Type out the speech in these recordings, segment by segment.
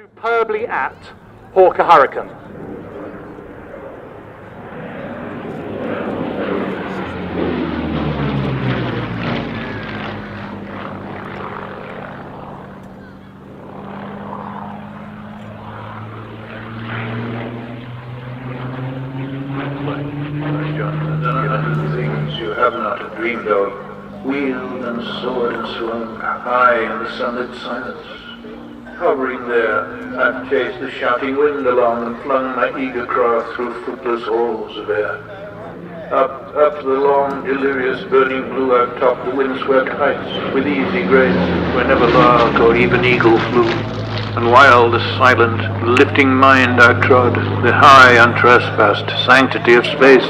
superbly apt Hawker Hurricane. Things you have not dreamed of, wheeled and soared and swung high in the sunlit silence. Hovering there, I've chased the shouting wind along and flung my eager craft through footless halls of air. Up the long, delirious, burning blue, I've topped the windswept heights with easy grace, where never lark or even eagle flew. And wild, silent, lifting mind I trod, the high, untrespassed sanctity of space,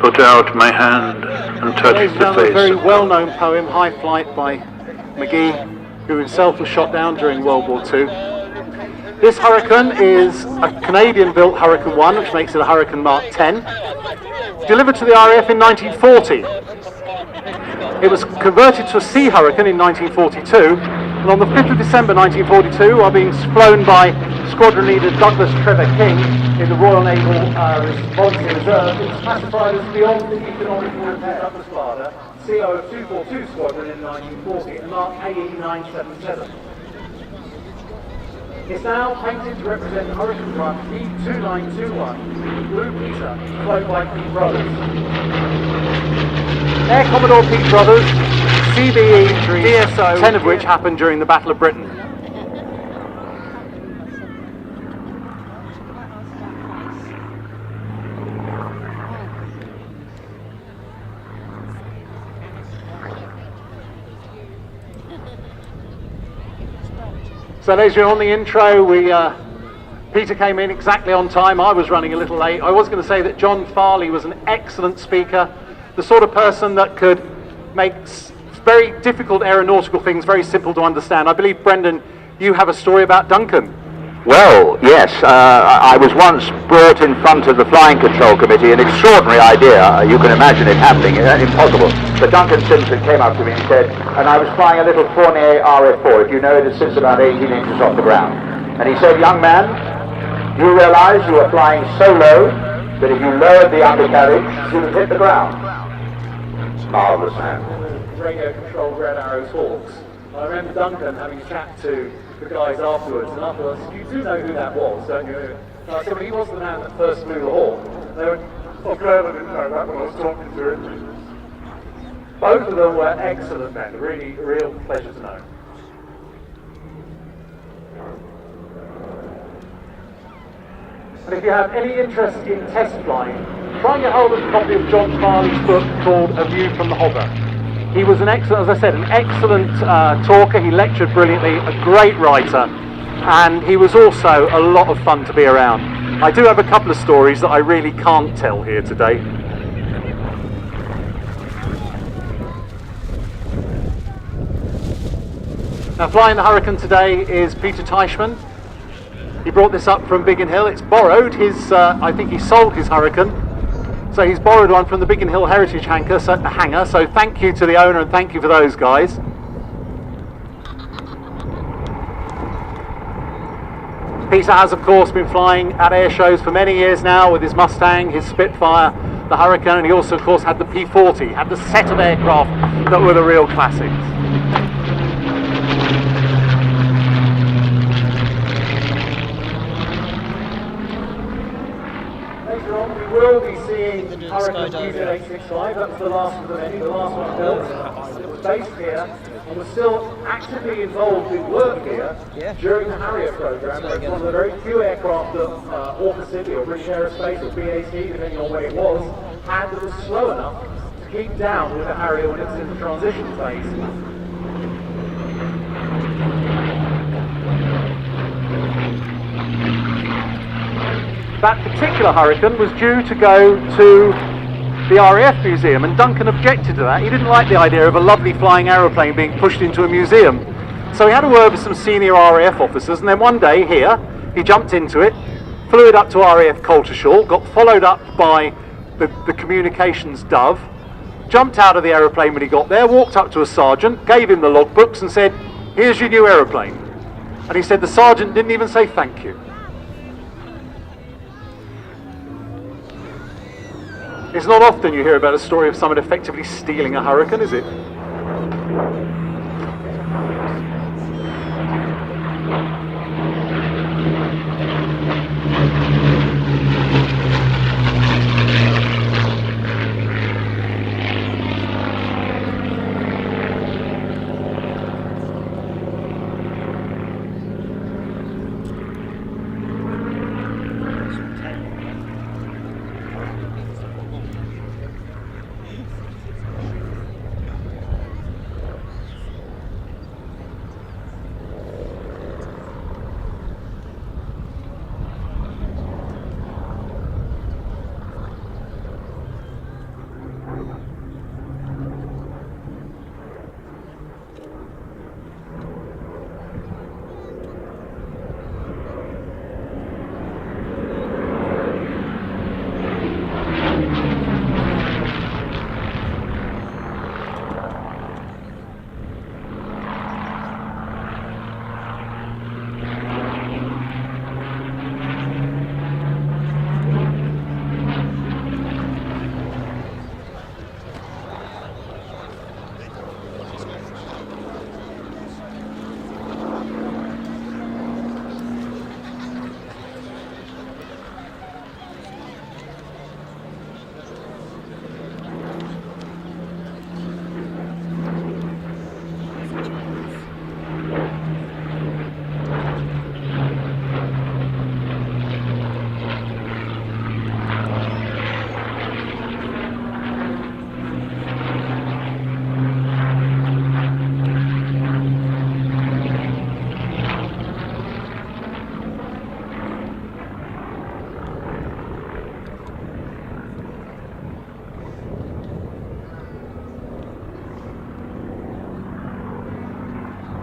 put out my hand and touched the face. A very well-known poem, High Flight, by McGee, who himself was shot down during World War II. This Hurricane is a Canadian-built Hurricane 1, which makes it a Hurricane Mark 10, delivered to the RAF in 1940. It was converted to a Sea Hurricane in 1942, and on the 5th of December 1942, while being flown by Squadron Leader Douglas Trevor King in the Royal Naval Volunteer Reserve, it was classified as beyond the economical repair Douglas Bader, CO 242 Squadron in 1940, and marked AE 977. It's now painted to represent the Hurricane Run E2921, Blue Peter, flown by Pete Brothers. Air Commodore Pete Brothers, CBE injuries, DSO, 10 of which happened during the Battle of Britain. So as you're on the intro, Peter came in exactly on time. I was running a little late. I was going to say that John Farley was an excellent speaker, the sort of person that could make very difficult aeronautical things very simple to understand. I believe, Brendan, you have a story about Duncan. Well, yes, I was once brought in front of the Flying Control Committee, an extraordinary idea, you can imagine it happening, impossible. But Duncan Simpson came up to me and said, and I was flying a little Fournier RF4, if you know it, it sits about 18 inches off the ground. And he said, young man, you realize you are flying so low that if you lowered the undercarriage, you would hit the ground. Marvellous man. Radio-controlled Red Arrows Hawks. I remember Duncan having a chat to the guys afterwards, and afterwards, you do know who that was, don't you? And I said, well, he was the man that first flew the Hawk. They went, oh, glad I didn't know that when I was talking to him. Both of them were excellent men, really, a real pleasure to know. And if you have any interest in test flying, try and get hold of a copy of John Farley's book called A View from the Hopper. He was an excellent, as I said, an excellent talker. He lectured brilliantly, a great writer, and he was also a lot of fun to be around. I do have a couple of stories that I really can't tell here today. Now, flying the Hurricane today is Peter Teichmann. He brought this up from Biggin Hill. It's borrowed. I think he sold his Hurricane. So he's borrowed one from the Biggin Hill Heritage hangar, so thank you to the owner and thank you for those guys. Peter has of course been flying at air shows for many years now with his Mustang, his Spitfire, the Hurricane, and he also of course had the P-40, had the set of aircraft that were the real classics. We will be seeing Hurricane UZ865, that was the last of the many, the last one built. It was based here and was still actively involved in work here during the Harrier program. It was one of the very few aircraft that Hawker City or British Aerospace or BAC, depending on where it was, had that was slow enough to keep down with the Harrier when it was in the transition phase. That particular Hurricane was due to go to the RAF museum, and Duncan objected to that. He didn't like the idea of a lovely flying aeroplane being pushed into a museum. So he had a word with some senior RAF officers, and then one day here, he jumped into it, flew it up to RAF Coltershall, got followed up by the communications Dove, jumped out of the aeroplane when he got there, walked up to a sergeant, gave him the logbooks and said, here's your new aeroplane. And he said the sergeant didn't even say thank you. It's not often you hear about a story of someone effectively stealing a Hurricane, is it?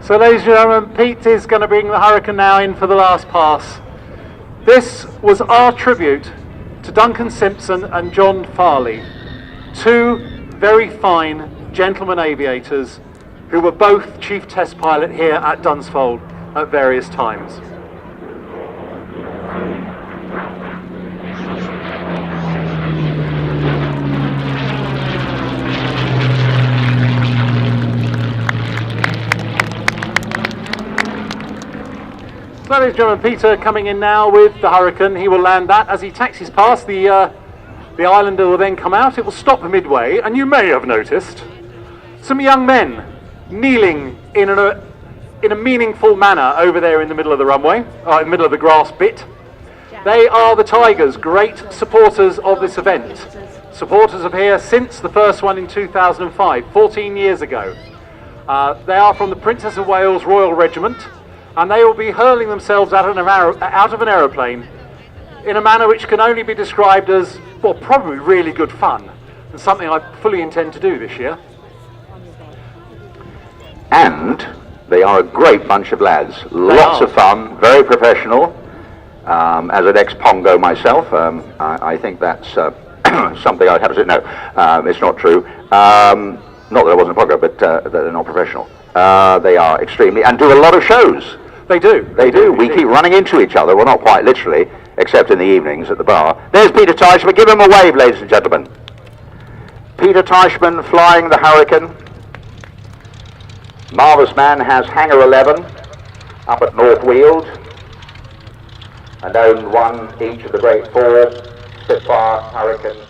So ladies and gentlemen, Pete is going to bring the Hurricane now in for the last pass. This was our tribute to Duncan Simpson and John Farley, two very fine gentlemen aviators who were both chief test pilot here at Dunsfold at various times. Ladies and gentlemen, Peter coming in now with the Hurricane. He will land that. As he taxis past, the Islander will then come out. It will stop midway, and you may have noticed some young men kneeling in a meaningful manner over there in the middle of the runway, in the middle of the grass bit. They are the Tigers, great supporters of this event. Supporters of here since the first one in 2005, 14 years ago. They are from the Princess of Wales Royal Regiment, and they will be hurling themselves out of an aeroplane in a manner which can only be described as, well, probably really good fun, and something I fully intend to do this year. And they are a great bunch of lads. Lots of fun, very professional. As an ex-Pongo myself, I think that's something I'd have to say. No, it's not true. Not that I wasn't Pongo, but that they're not professional. They are extremely, and do a lot of shows. They do. They do. We keep running into each other. Well, not quite literally, except in the evenings at the bar. There's Peter Teichman. Give him a wave, ladies and gentlemen. Peter Teichman flying the Hurricane. Marvellous man has Hangar 11 up at North Weald, and owned one each of the great four Spitfire Hurricanes.